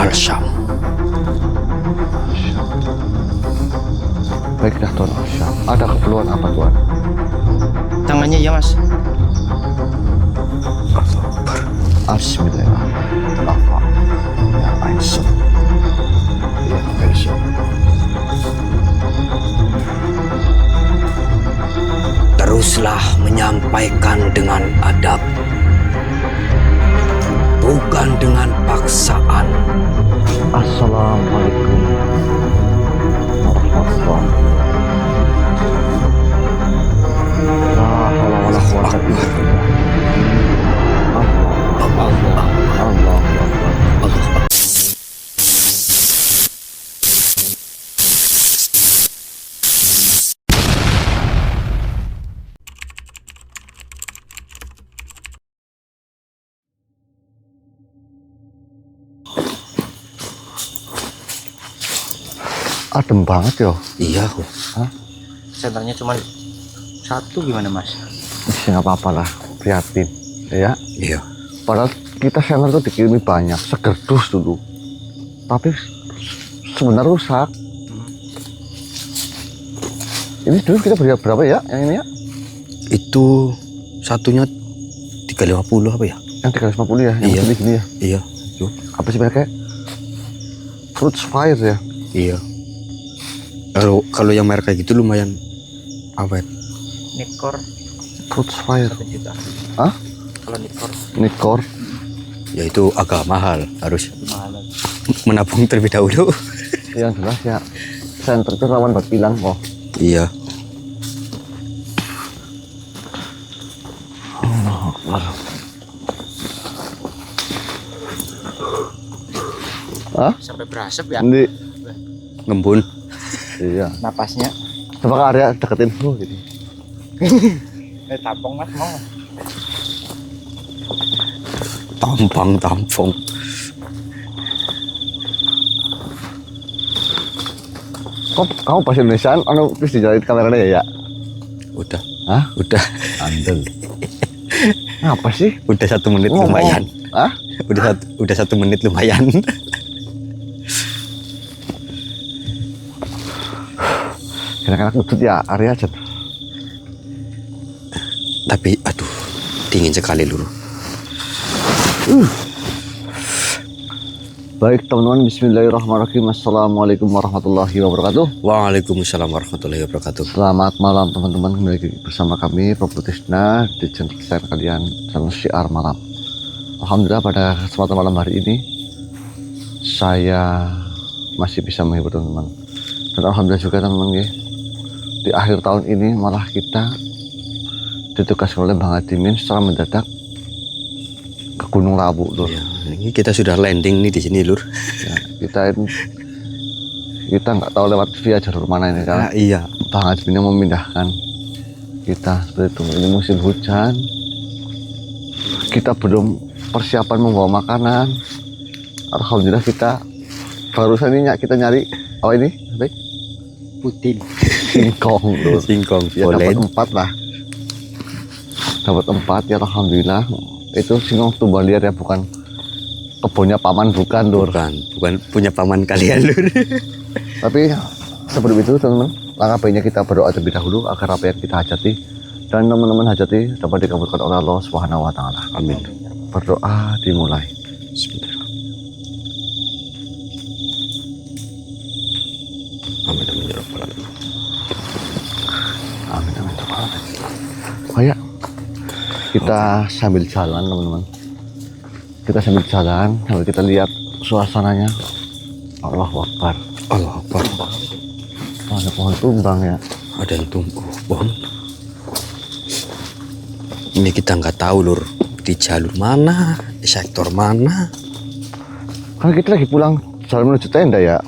Al-Syam. Baiklah Tuan Al-Syam. Ada keperluan apa Tuan? Tangannya ya mas. Bismillahirrahmanirrahim. Apa? Ya Aisyah. Ya Aisyah. Teruslah menyampaikan dengan adab, bukan dengan paksaan. Assalamualaikum warahmatullahi wabarakatuh. La haula wala quwwata illa billah. Allah Akbar. Adem banget ya. Iya. Hah? Senternya cuma satu, gimana mas? Ya nggak apa-apa lah, prihatin ya. Iya. Padahal kita senter tuh dikirimi banyak, segerdus dulu. Tapi sebenarnya rusak. Ini dulu kita beli berapa ya? Yang ini ya? Itu satunya 350 apa ya? Yang 350 ya? Yang Iya. gini ya? Iya. Yuk. Apa sih mereka? Fruits fire ya? Iya. Kalau yang merek kayak gitu lumayan awet. Nikor Fruits fire. 1 juta. Hah? Kalau Nikor Nikor. ya itu agak mahal, harus mahal. menabung terlebih dahulu. Yang jelas ya, senter itu rawan buat bilang kok. Iya. Allah Akbar. Hah? Sampai berasap ya Ini, Ngembun. iya. napasnya. Coba ke area deketin gitu. Tampung mas mau. Tampung. Kok kamu bahasa Indonesiaan, anu terus dijalanin kameranya ya? Udah. Hah? Udah. Andel. Apa sih? Udah 1 menit Ngomong. lumayan. Hah? Udah 1 menit lumayan. Kadang-kadang udut ya, area aja. Tapi aduh, dingin sekali lur. Baik teman-teman, bismillahirrahmanirrahim. Assalamualaikum warahmatullahi wabarakatuh. Waalaikumsalam warahmatullahi wabarakatuh. Selamat malam teman-teman, kembali lagi bersama kami Prabu Tisna di channel kesayangan kalian, channel Syiar Malam. Alhamdulillah pada kesempatan malam hari ini saya masih bisa menghibur teman-teman. Dan alhamdulillah juga teman-teman ya, di akhir tahun ini malah kita ditugaskan oleh Bang Adimin secara mendadak ke Gunung Rabu lur. Ya, ini kita sudah landing nih di sini lur. Ya, kita nggak tahu lewat via jalur mana ini kan. Iya. Bang Adimin yang memindahkan kita seperti itu. Ini musim hujan, kita belum persiapan membawa makanan. Alhamdulillah kita barusan ini kita nyari apa ini? Baik. Putin. Singkong lur. Singkong. Ya Boleh. dapat 4 lah. Dapat 4 ya alhamdulillah. Itu singkong tumbal liar ya, bukan kebunnya paman, bukan lur. Bukan punya paman kalian lur. Tapi sebelum itu teman-teman, langkah baiknya kita berdoa terlebih dahulu agar apa yang kita hajati dan teman-teman hajati dapat dikabulkan oleh Allah Subhanahu wa taala. Amin. Berdoa dimulai. Bismillah. Amin amin ya rabbal alamin. Amin amin ya rabbal alamin. Oh ya, kita sambil jalan teman-teman. Kita sambil jalan, sambil kita lihat suasananya. Allahu Akbar. Allah Akbar. Oh, ada pohon tumbang ya. Ada yang tumbuh pohon. Ini kita nggak tahu lur, di jalur mana, di sektor mana. Kan kita lagi pulang jalan menuju tenda ya.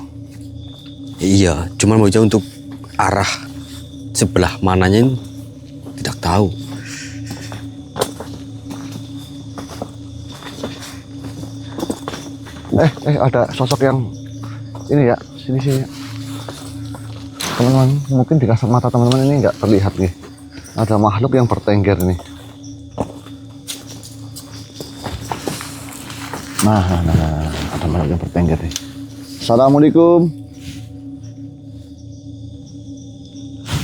Iya, cuma mau jauh untuk arah sebelah mananya ini tidak tahu. Ada sosok yang ini ya, sini teman-teman. Mungkin di kasat mata teman-teman ini nggak terlihat nih, ada makhluk yang bertengger nih. Nah, ada malam yang bertengger nih. Assalamualaikum.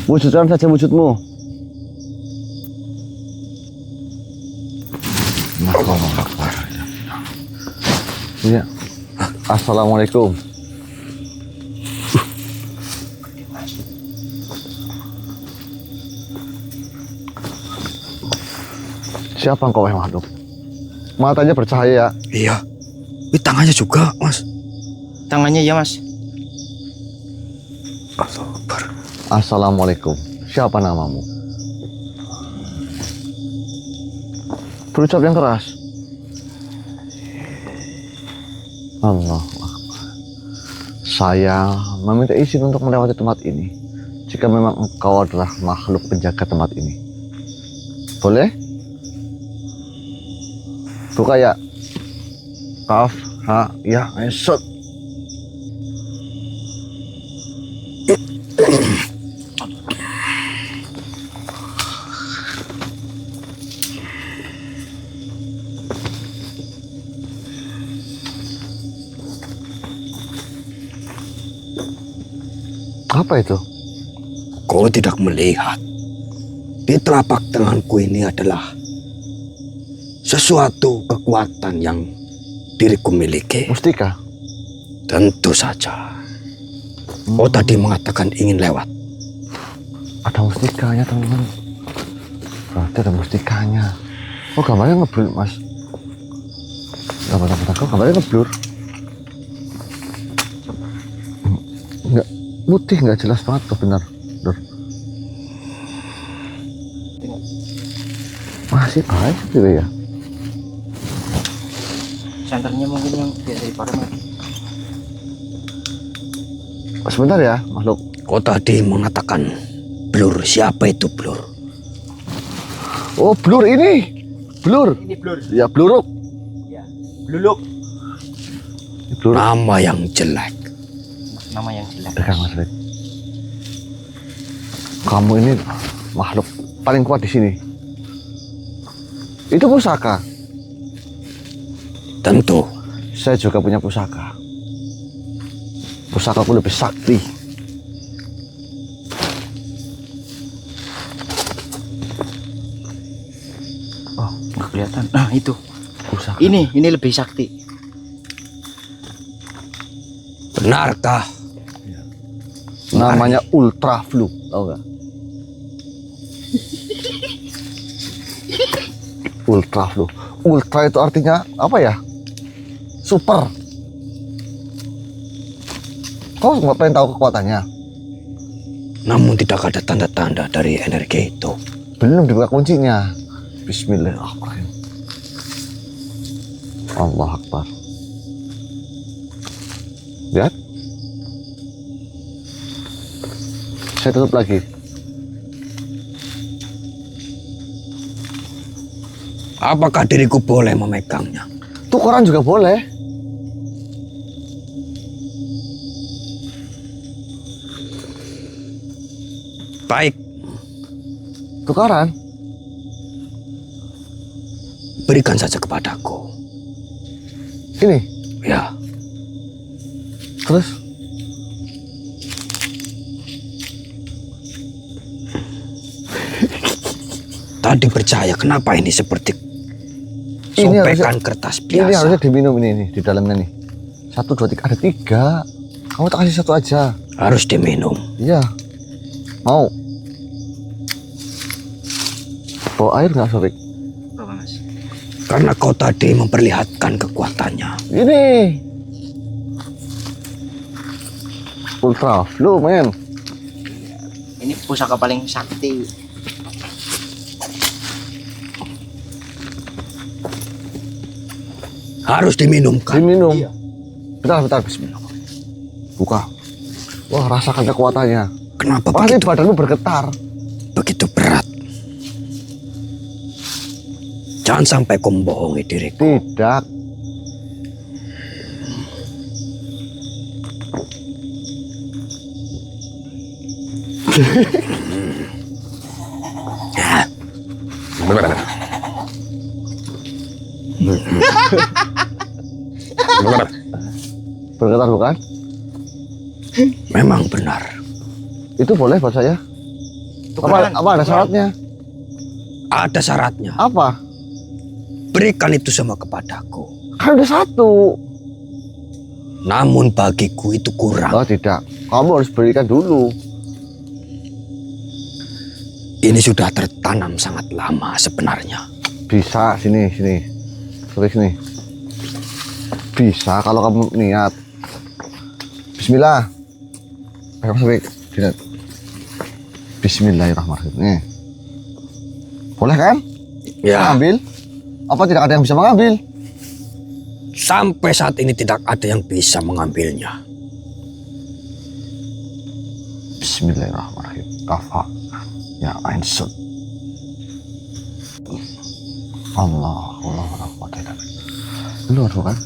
Wujudkan saja wujudmu. Allahu Akbar. Iya. Assalamualaikum. Siapa engkau, wahai makhluk? Matanya bercahaya. Iya. Ini tangannya juga, Mas. Tangannya ya, Mas. Allahu Akbar. Assalamualaikum. Siapa namamu? Berucap yang keras. Allah Akbar. Saya meminta izin untuk melewati tempat ini. Jika memang engkau adalah makhluk penjaga tempat ini. Boleh? Buka ya. Kaf, ha, ya, esot. Apa itu? Kau tidak melihat. Di telapak tanganku ini adalah sesuatu kekuatan yang diriku miliki. Mustika? Tentu saja. Kau tadi mengatakan ingin lewat. Ada mustikanya, teman-teman. Berarti ada mustikanya. Oh, gambarnya ngeblur, Mas. Bentar, kok gambarnya ngeblur? Enggak, putih, nggak jelas banget tuh, benar. Dur. Masih baik gitu ya. Senternya mungkin yang biasa dipakai. Sebentar ya, makhluk. Kau tadi mengatakan blur. Siapa itu blur? Oh, blur ini. Blur. Ini blur. Ya, bluruk. Ya. Bluluk. Ini bluruk. Nama yang jelek. Nama yang jelek. Kang Mas Rik. Kamu ini makhluk paling kuat di sini. Itu pusaka. Tentu. Saya juga punya pusaka. Pusakaku lebih sakti. Oh, nggak kelihatan. Nah, itu. Pusaka. Ini lebih sakti. Benarkah? Namanya Ultra Flu, tahu nggak? Ultra Flu. Ultra itu artinya apa ya? Super. Kau nggak pengen tahu kekuatannya? Namun tidak ada tanda-tanda dari energi itu. Belum dibuka kuncinya. Bismillahirrahmanirrahim. Allah Akbar. Lihat. Saya tutup lagi. Apakah diriku boleh memegangnya? Tukeran juga boleh. Baik, Tukaran. berikan saja kepadaku. Ini. Ya, Terus. tadi percaya kenapa ini seperti Ini sopekan kertas Ini harusnya biasa. diminum ini di dalamnya nih. 1, 2, 3. Ada 3. Kamu tak kasih 1 aja. Harus diminum. Iya. Mau. Bawa air nggak, Sorik? Apa, Mas? Karena kau tadi memperlihatkan kekuatannya. Ini. Ultra Flu, men. Ini pusaka paling sakti. Harus diminumkan. Diminum. Iya. Bentar. Bismillah. Buka. Wah, rasakan kekuatannya. Kenapa Pasti begitu, badanmu bergetar. begitu berat? Jangan sampai kau membohongi diriku. Tidak. Bergetar bukan? Memang benar. Itu boleh buat saya? Tukeran. Apa ada syaratnya? Ada syaratnya. Apa? Berikan itu semua kepadaku. Kan ada satu. Namun bagiku itu kurang. Oh tidak, kamu harus berikan dulu. Ini sudah tertanam sangat lama sebenarnya. Bisa, sini. Sorry, sini. Bisa kalau kamu niat. Bismillah. Kamu sampai sini. Bismillahirrahmanirrahim. Nih. Boleh kan? Ya, Ambil. Apa tidak ada yang bisa mengambil? sampai saat ini tidak ada yang bisa mengambilnya. Bismillahirrahmanirrahim. Kafa. Ya Ain Sud. Allah Lu kan?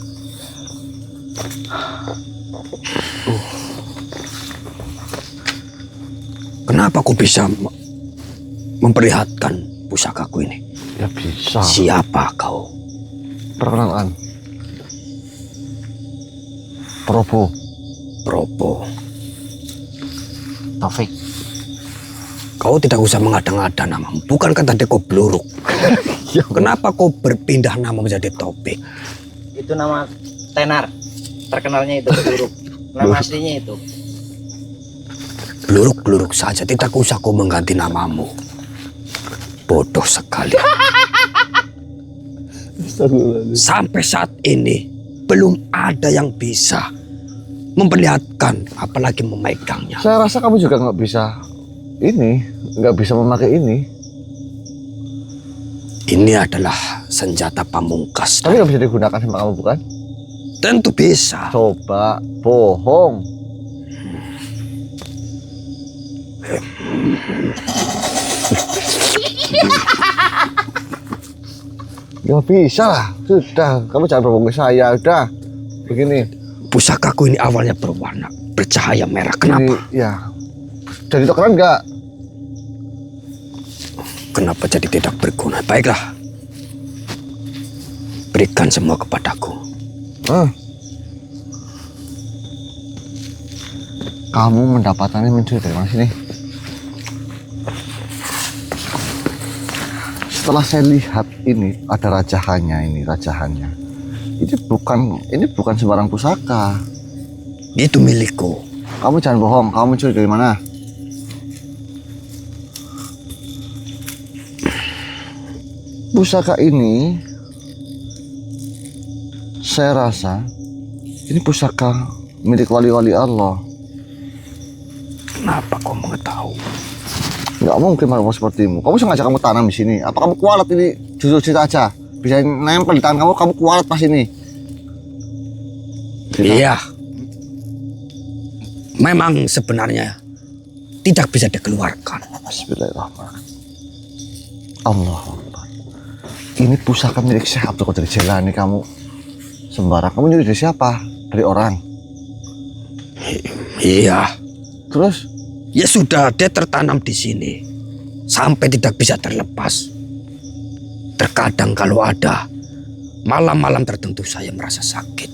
Kenapa kau bisa memperlihatkan pusakaku ini? Ya bisa. Siapa kau? Perkenalkan. Probo. Probo. Taufik. Kau tidak usah mengada-ngada namamu. Bukankah tadi kau Bluruk? Kenapa kau berpindah nama menjadi Topik? Itu nama tenar. Terkenalnya itu Bluruk. Nama aslinya itu. Bluruk-bluruk saja. Tidak usah kau mengganti namamu. Bodoh sekali. Sampai saat ini belum ada yang bisa memperlihatkan, apalagi memegangnya. Saya rasa kamu juga nggak bisa memakai ini. Ini adalah senjata pamungkas. Tapi nggak bisa digunakan sama kamu bukan? Tentu bisa. Coba bohong. Ya bisa lah. Sudah, kamu jangan berbohong ke saya. Udah, begini. Pusakaku ini awalnya berwarna bercahaya merah. Kenapa? Ini, ya. Jadi tukeran nggak? Kenapa jadi tidak berguna? Baiklah. Berikan semua kepadaku. Kamu mendapatannya mencuri dari mana sini? Setelah saya lihat ini ada rajahannya. Ini bukan sembarang pusaka. Itu milikku. Kamu jangan bohong. Kamu mencuri dari mana? Pusaka ini saya rasa ini pusaka milik wali-wali Allah. Kenapa kau mengetahui? Nggak mungkin mau sepertimu. Kamu sengaja kamu tanam di sini. Apa kamu kualat ini? Jujur cerita aja. Bisa nempel di tangan kamu kualat pas ini. Cerita. Iya. Memang sebenarnya tidak bisa dikeluarkan. Bismillahirrahmanirrahim. Allah Akbar. Ini pusaka milik Syekh Abdul Qadir Jailani. Kamu sembarang. Kamu nyuri dari siapa? Dari orang. Iya. Terus? Ya sudah, dia tertanam di sini sampai tidak bisa terlepas. Terkadang kalau ada malam-malam tertentu saya merasa sakit,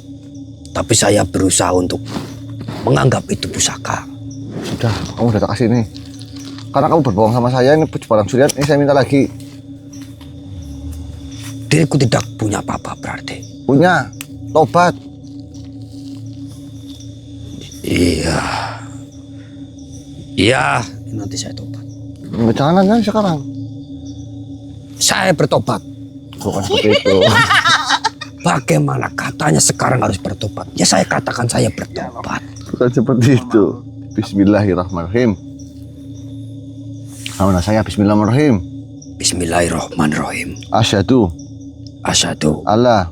tapi saya berusaha untuk menganggap itu pusaka. Sudah, kamu udah tak kasih ini. Karena kamu berbohong sama saya, ini barang curian, ini saya minta lagi. Diriku tidak punya apa-apa berarti. Punya, tobat. Iya. Iya, nanti saya tobat. Jangan sekarang. Saya bertobat. Bukan seperti itu. Bagaimana katanya sekarang harus bertobat? Ya saya katakan saya bertobat. Bukan seperti itu. Bismillahirrahmanirrahim. Nama saya Bismillahirrahmanirrahim. Bismillahirrahmanirrahim. Asyhadu Allah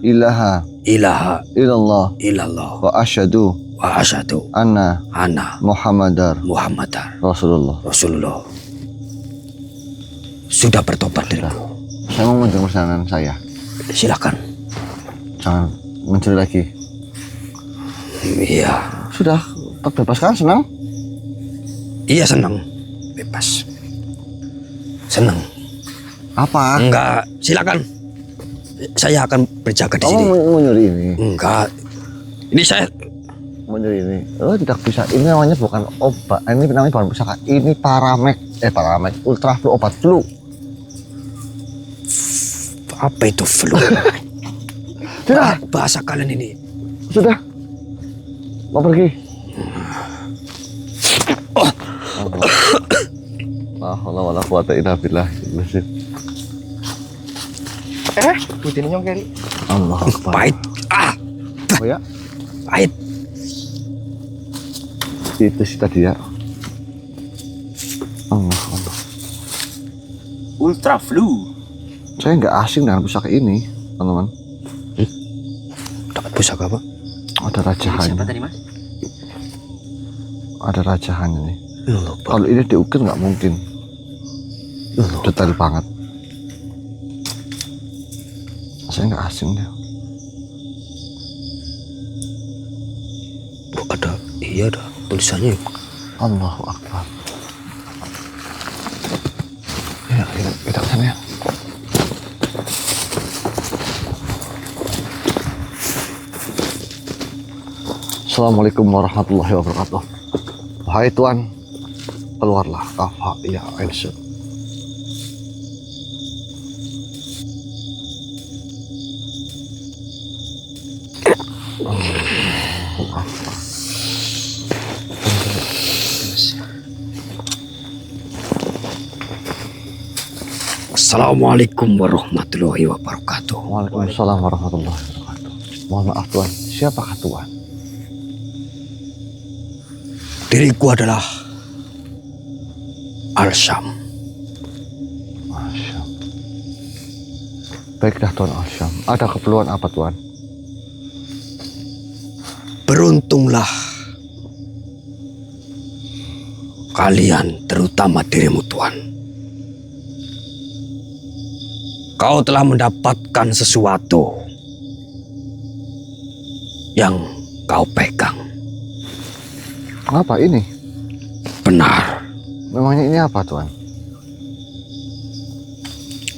ilaha illallah wa asyhadu anna Muhammadar Rasulullah. Sudah bertobat diriku. Saya mau mendengar pesanan saya. Silakan. Jangan mencuri lagi. Iya. Sudah, terbebaskan, senang? Iya, senang. Bebas. Senang. Apa? Enggak, silakan. Saya akan berjaga di Kamu sini. mau nyuri ini? Enggak. Ini saya Mau nyuri ini? Oh, tidak bisa. Ini namanya bukan obat. Ini namanya bukan pusaka. Ini Paramek. Paramek. Ultra flu, obat flu. apa itu flu? Tidak. Bahasa kalian ini. Sudah. Mau pergi. La haula wala quwata illa billah. Putih nyong kali. Allah Akbar. Pahit. Oh ya, Pahit. itu sih tadi ya. Allah. Ultra flu. Saya nggak asing dengan pusaka ini, teman-teman. Dapat pusaka apa? Ada Siapa rajahannya. tadi mas? Ada rajahannya nih. Lupa. Kalau ini diukir nggak mungkin. Detail banget. Saya nggak asing dia. Oh, iya ada tulisannya. Allahu Akbar. Ya, kita kesana ya. Assalamualaikum warahmatullahi wabarakatuh. Wahai Tuan, keluarlah kafa ya Aisyah. Assalamualaikum warahmatullahi wabarakatuh. Waalaikumsalam warahmatullahi wabarakatuh. Mohon maaf Tuan, siapakah Tuan? Diriku adalah Al-Syam. Asyam. Baiklah Tuan Asyam, ada keperluan apa Tuan? Beruntunglah kalian, terutama dirimu Tuan. Kau telah mendapatkan sesuatu yang kau pegang. Apa ini? Benar, Memangnya ini apa Tuan?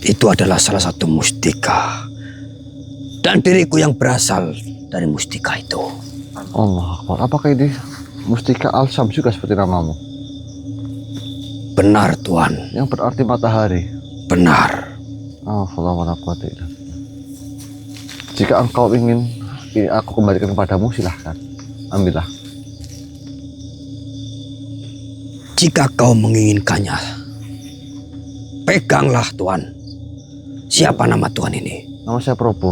itu adalah salah satu mustika. Dan diriku yang berasal dari mustika itu. Allah Akbar. Apakah ini mustika Al-Syam juga seperti namamu? Benar Tuan, Yang berarti matahari. benar. Allah. Jika engkau ingin ini aku kembalikan kepadamu, silahkan. Ambillah. Jika kau menginginkannya, peganglah Tuan. Siapa nama Tuan ini? Nama saya Probo.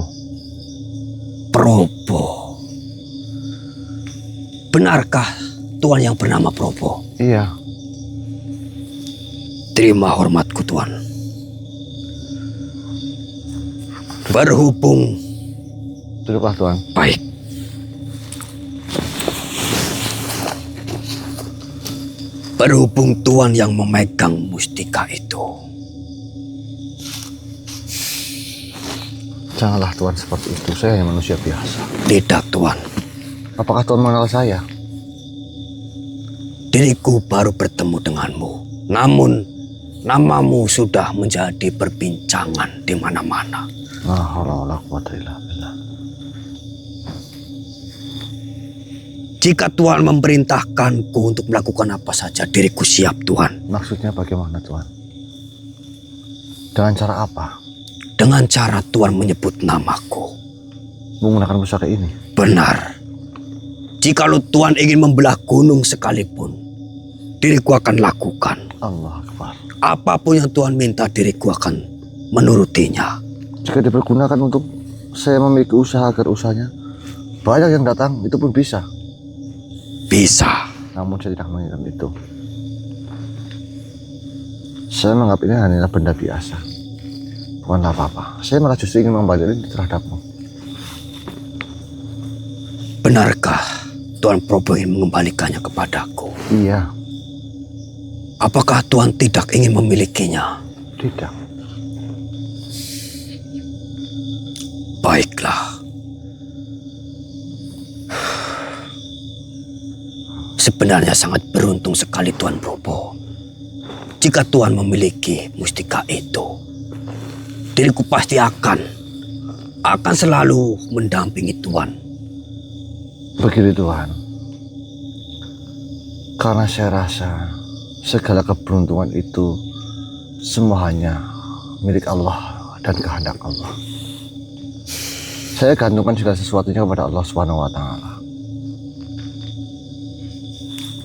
Probo. Benarkah Tuan yang bernama Probo? Iya. Terima hormatku Tuan. Berhubung Duduklah Tuan. baik. Berhubung Tuan yang memegang mustika itu. Janganlah Tuan seperti itu. Saya hanya manusia biasa. Tidak Tuan. Apakah Tuan mengenal saya? Diriku baru bertemu denganmu. Namun namamu sudah menjadi perbincangan di mana-mana. La haula wala quwata illa billah. Jika Tuhan memerintahkanku untuk melakukan apa saja, diriku siap Tuhan. Maksudnya bagaimana Tuan? Dengan cara apa? Dengan cara Tuhan menyebut namaku. Menggunakan pusaka ini? Benar. Jikalau Tuhan ingin membelah gunung sekalipun, diriku akan lakukan. Allah Akbar. Apapun yang Tuhan minta, diriku akan menurutinya. Jika dipergunakan untuk saya memiliki usaha agar usahanya banyak yang datang, itu pun bisa. Bisa. Namun saya tidak menginginkan itu. Saya menganggap ini hanyalah benda biasa. Bukanlah apa-apa. Saya malah justru ingin membalikkan terhadapmu. Benarkah Tuhan Probo ingin mengembalikannya kepadaku? Iya. Apakah Tuhan tidak ingin memilikinya? Tidak. Baiklah. Sebenarnya sangat beruntung sekali Tuan Probo. Jika Tuhan memiliki mustika itu, diriku pasti akan akan selalu mendampingi Tuan. Begini Tuhan, karena saya rasa segala keberuntungan itu semua hanya milik Allah dan kehendak Allah. Saya gantungkan segala sesuatunya kepada Allah Subhanahu wa Ta'ala.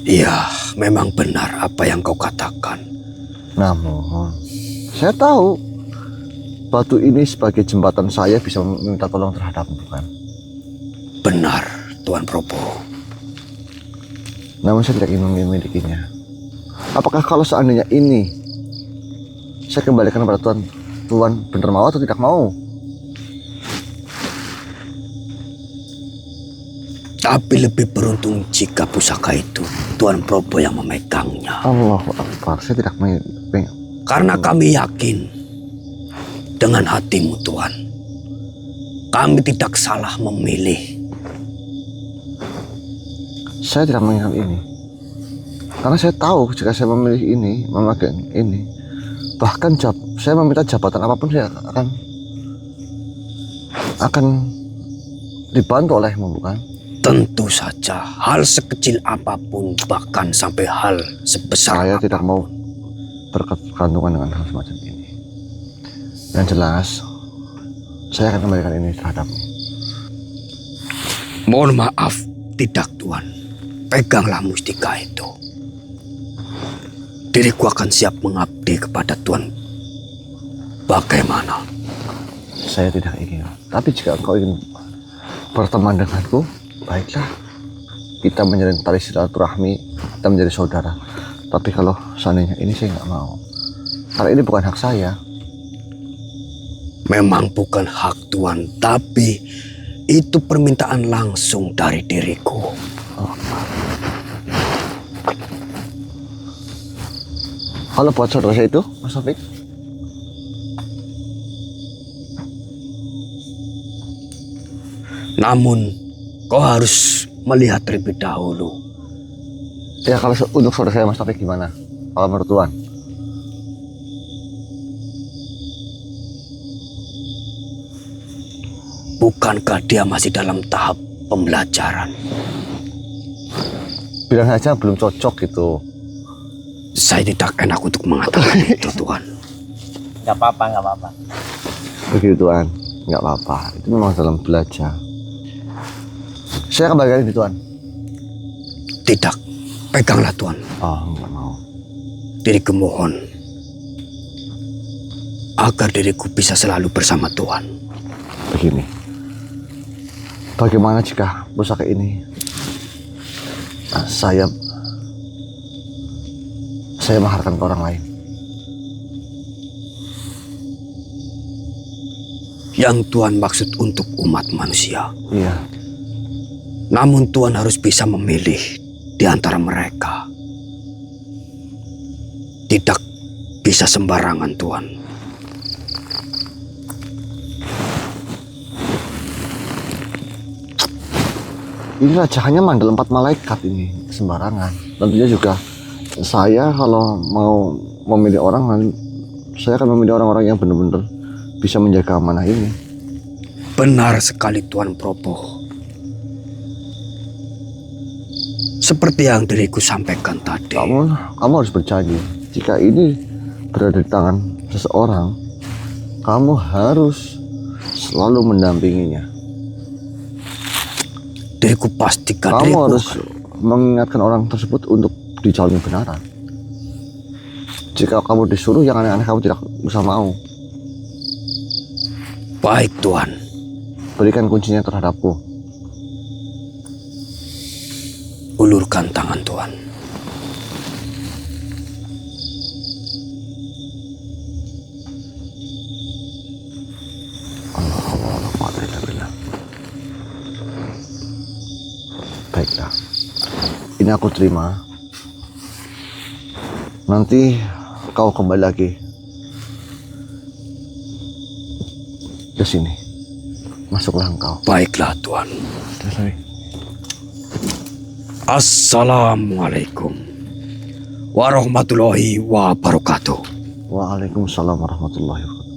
Iya, memang benar apa yang kau katakan. Namun, saya tahu batu ini sebagai jembatan saya bisa meminta tolong terhadapmu, bukan? Benar, Tuan Probo. Namun saya tidak ingin memilikinya. Apakah kalau seandainya ini saya kembalikan kepada Tuan, Tuan benar mau atau tidak mau? Tapi lebih beruntung jika pusaka itu Tuan Probo yang memegangnya. Allahu Akbar, saya tidak Karena kami yakin dengan hatimu Tuan, kami tidak salah memilih. Saya tidak mengingat ini. Karena saya tahu jika saya memilih ini, memakai ini, bahkan saya meminta jabatan apapun saya akan dibantu olehmu, bukan? Tentu saja, hal sekecil apapun, bahkan sampai hal sebesar Saya apapun. tidak mau berkegantungan dengan hal semacam ini. Yang jelas, saya akan kembalikan ini terhadapmu. Mohon maaf, tidak Tuan. Peganglah mustika itu. Diriku akan siap mengabdi kepada Tuan. Bagaimana? Saya tidak ingin. Tapi jika engkau ingin berteman denganku, baiklah. Kita menjalin tali silaturahmi, kita menjadi saudara. Tapi kalau seandainya ini saya nggak mau. Karena ini bukan hak saya. Memang bukan hak Tuan, tapi itu permintaan langsung dari diriku. Kalau buat saudara saya itu, Mas Taufik, namun kau harus melihat terlebih dahulu. ya kalau untuk saudara saya Mas Taufik gimana? Kalau menurut Tuan? Bukankah dia masih dalam tahap pembelajaran? Bilang saja belum cocok gitu. Saya tidak enak untuk mengatakan itu, Tuan. Nggak apa-apa, nggak apa-apa. Begitu Tuan, nggak apa-apa. Itu memang dalam belajar. Saya kembalikan ini Tuan. Tidak, peganglah Tuan. Oh, nggak mau. Diriku mohon agar diriku bisa selalu bersama Tuan. Begini, bagaimana jika pusaka ini saya maharkan ke orang lain? Yang Tuan maksud untuk umat manusia. Iya. Namun Tuan harus bisa memilih di antara mereka. Tidak bisa sembarangan, Tuan. Ini rajanya mandal 4 malaikat ini, sembarangan. Tentunya juga saya kalau mau memilih orang, saya akan memilih orang-orang yang benar-benar bisa menjaga amanah ini. Benar sekali Tuan Probo. Seperti yang diriku sampaikan tadi. Kamu harus berjanji, jika ini berada di tangan seseorang, kamu harus selalu mendampinginya. Diriku pastikan. Kamu harus mengingatkan orang tersebut untuk di jalan kebenaran. Jika kamu disuruh yang aneh-aneh, kamu tidak bisa mau. Baik Tuan. Berikan kuncinya terhadapku. Ulurkan tangan Tuan. Allah. Baiklah, ini aku terima. Nanti kau kembali lagi ke sini. Masuklah engkau. Baiklah Tuan. Assalamualaikum warahmatullahi wabarakatuh. Waalaikumsalam warahmatullahi wabarakatuh.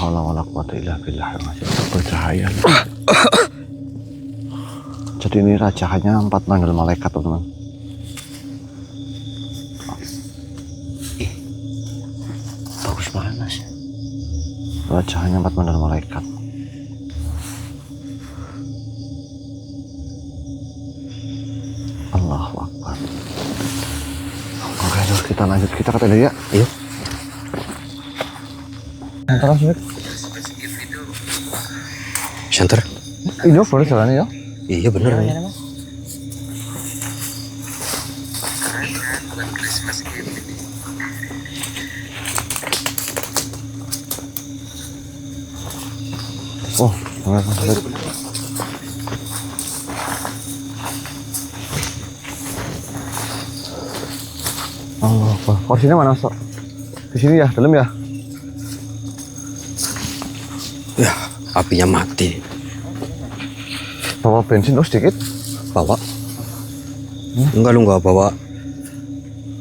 haula wala quwata illa billah. Masih bercahaya. Jadi ini rajahannya 4 mandal malaikat, teman-teman. Bagus banget Mas. Rajahannya 4 mandal malaikat. Allahu Akbar. Oke, terus kita lanjut, kita ke tenda ya. Iya. Terus Bek. Center. Ini boleh jalan ya? Iya bener. Iya, Mas. Oh, benar, Bek. Allah, porsinya mana sok? Di sini ya, dalam ya? Ya, apinya mati. Bawa bensin terus sedikit. Bawa. Enggak, lu nggak bawa.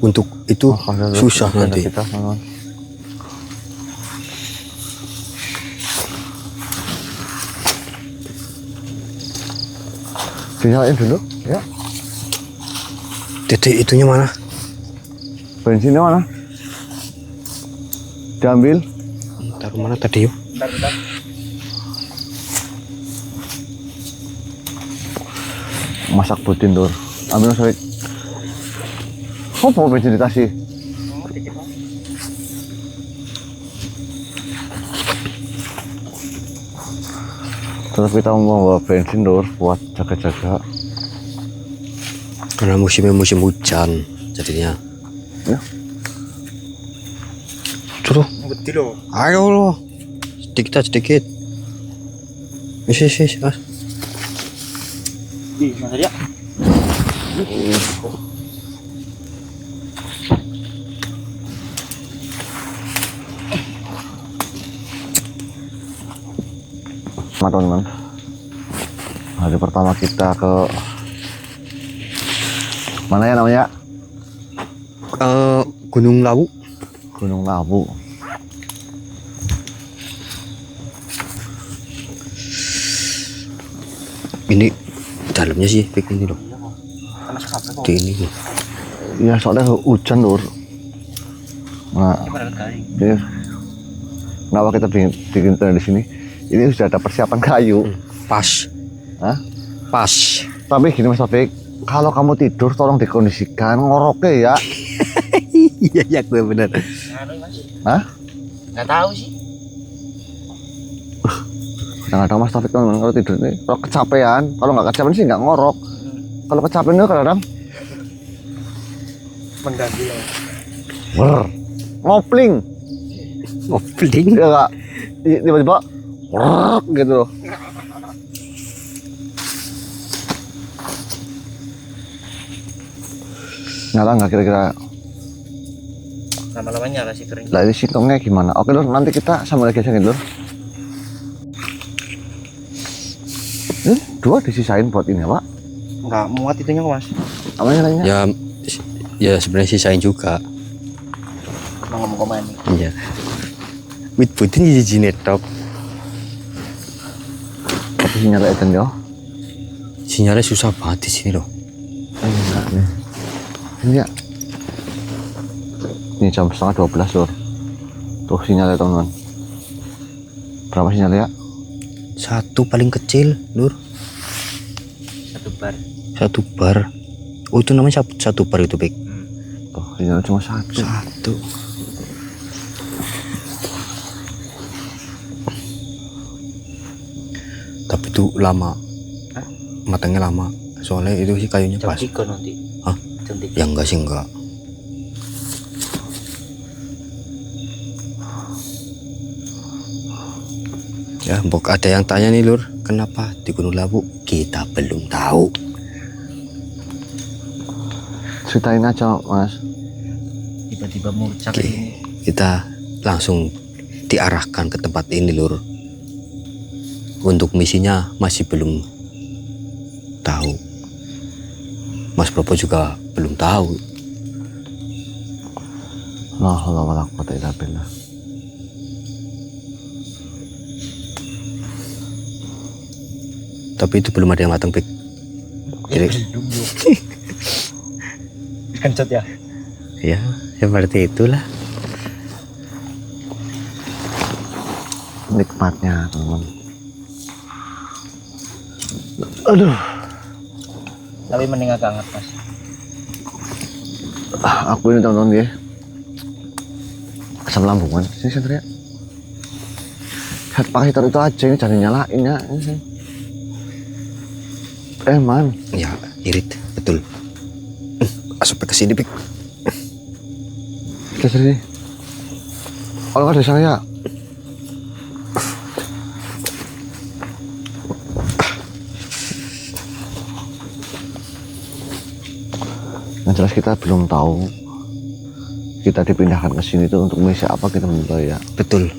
Untuk itu susah nanti. Kita, teman-teman. Dinyalain dulu, ya. Titik itunya mana? Bensinnya mana? Diambil. Taruh mana tadi yuk? Bentar. Masak putin dur. Ambil sorry. Oh, bawa bensin di tas sih. Terus kita mau bawa bensin dur buat jaga-jaga. Karena musimnya musim hujan jadinya. Ya. Suruh. Betul loh. Ayo lo. Sedikit. Yes. Mas. Ih, Mas ya. Teman-teman, hari pertama kita ke mana ya namanya? Gunung Lawu. Gunung Lawu. Ini dalamnya sih Pik, ini loh. Panas kabel kok. Di ini loh. Iya, soalnya hujan dur. Nah, Gimana garing? ini kenapa kita bikin tenda di sini? Ini sudah ada persiapan kayu. Pas. Hah? Pas. Tapi gini Mas Taufik, kalau kamu tidur tolong dikondisikan ngoroknya ya. Iya gue bener. Nganu Mas. Hah? Nggak tahu sih. Kadang-kadang Mas Taufik teman kalau tidur nih, kalau kecapean, kalau nggak kecapean sih nggak ngorok. Kalau kecapean itu kadang-kadang Mengganggu ya. ngopling, Ngopling. ya nggak? Tiba-tiba gitu loh. Nyala nggak kira-kira? Lama-lama nyala sih kering. Lah ini singkongnya gimana? Oke lur, nanti kita sambil lagi gesengin lur. Ini 2 disisain buat ini ya Pak? Nggak muat itunya kok Mas. Apa nyalanya? Ya sebenarnya sisain juga. Mau ngomong kemana nih? Iya. Wit putin jadi netop. Tapi sinyalnya itu ya? Sinyalnya susah banget di sini loh. Enggak nih. Ini ya. Ini jam setengah 12 lur. Tuh sinyalnya teman-teman. Berapa sinyalnya ya? 1 paling kecil, Lur. 1 bar. 1 bar. Oh itu namanya 1 bar itu, Pik. Tuh sinyalnya cuma 1. 1. Tapi itu lama. Hah? Matangnya lama. Soalnya itu sih kayunya Jam pas. 3 nanti. Hah? Jam 3. Ya enggak sih enggak. Ya, mbok ada yang tanya nih, Lur, kenapa di Gunung Lawu? Kita belum tahu. Ceritain aja Mas. Tiba-tiba murcak Oke, ini. kita langsung diarahkan ke tempat ini, Lur. Untuk misinya masih belum tahu. Mas Propo juga belum tahu. La haula wala quwata illa billah. Tapi itu belum ada yang matang, Pik. Jadi Kencot ya. ya seperti itulah. Nikmatnya teman. Aduh, Tapi mending agak hangat mas. aku ini teman-teman ya. Asam lambungan. Sini Satria. Lihat pakai hitar itu aja ini jangan nyalain ya. Man. Ya, irit, betul. Masuk ke sini, Pik. Oke, sini. Kalau nggak ada saya. Yang jelas kita belum tahu kita dipindahkan ke sini itu untuk misi apa kita belum tahu ya. Betul.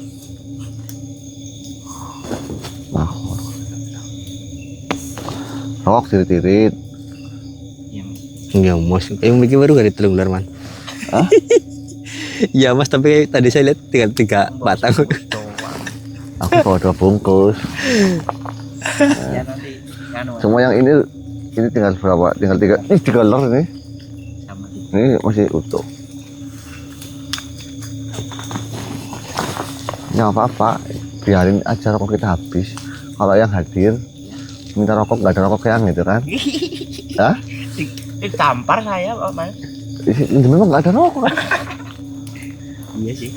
Nah, rokok tirit-tirit. Iya mas. Ya, Mas. Yang bikin baru gak ditolong ular, Man. Hah? Ya, Mas, tapi tadi saya lihat tinggal 3 batang. Aku bawa 2 bungkus. Ya nanti nganu mas. Semua yang ini tinggal berapa? Tinggal 3. Ini 3 lor ini. Sama. Ini masih utuh. Ya apa-apa, biarin aja rokok kita habis. Kalau yang hadir minta rokok, nggak ada rokok yang gitu kan? Hah? Ditampar saya Pak mas. Ini memang nggak ada rokok kan? Iya sih.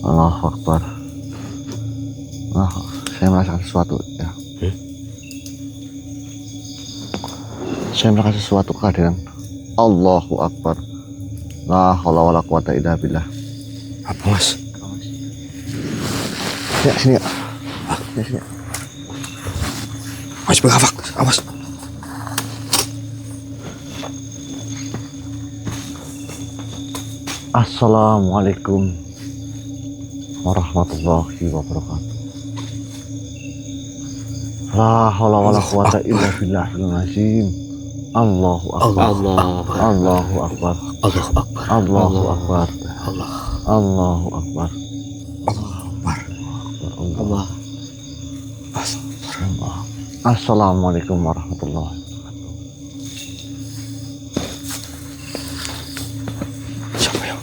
Allahu Akbar. Saya merasakan sesuatu ya. Saya merasakan sesuatu kehadiran Allahu Akbar. La haula wala quwata illa billah. Apa, Mas? Ya sini ya. Ya sini. Mas, berhafak. Awas. Assalamualaikum warahmatullahi wabarakatuh. La haula wala quwata illa billahil azim. Allahu akbar. Allahu akbar. Allahu Akbar. Allahu akbar. Allah. Allahu akbar. Akbar. Allah. Allah. Assalamualaikum warahmatullahi wabarakatuh. Siapa ya?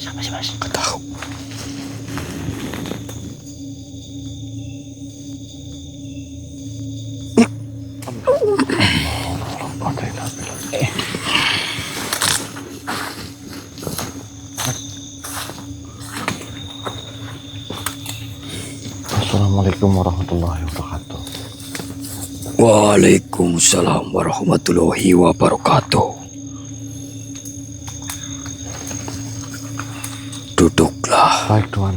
Siapa sih mas? Gak tahu. Assalamualaikum warahmatullahi wabarakatuh. Waalaikumsalam warahmatullahi wabarakatuh. Duduklah. Baik Tuhan.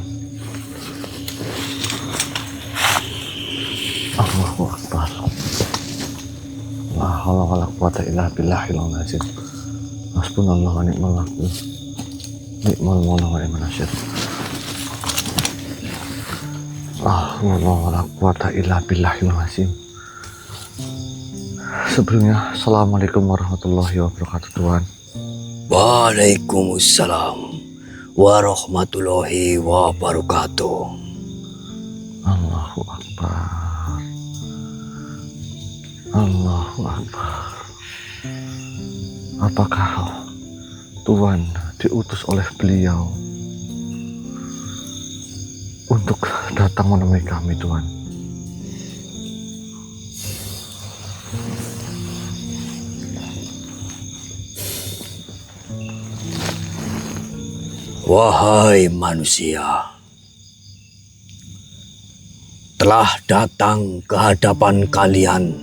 Allahu akbar. La haula wala quwata illa billahil azim. Hasbunallahu wa ni'mal wakil. Ni'mal maula wa ni'mal nasyir. La haula wala quwata illa billahil azim. Sebelumnya, Assalamualaikum warahmatullahi wabarakatuh Tuhan. Waalaikumsalam warahmatullahi wabarakatuh. Allahu akbar. Allahu akbar. Apakah Tuhan diutus oleh beliau untuk datang menemui kami Tuhan? Wahai manusia, telah datang ke hadapan kalian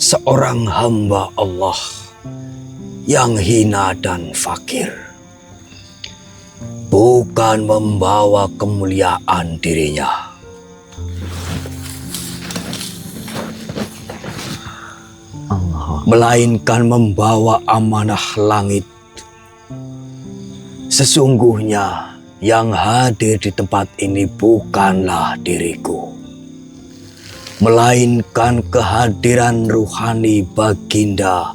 seorang hamba Allah yang hina dan fakir, bukan membawa kemuliaan dirinya, melainkan membawa amanah langit. Sesungguhnya yang hadir di tempat ini bukanlah diriku, melainkan kehadiran ruhani baginda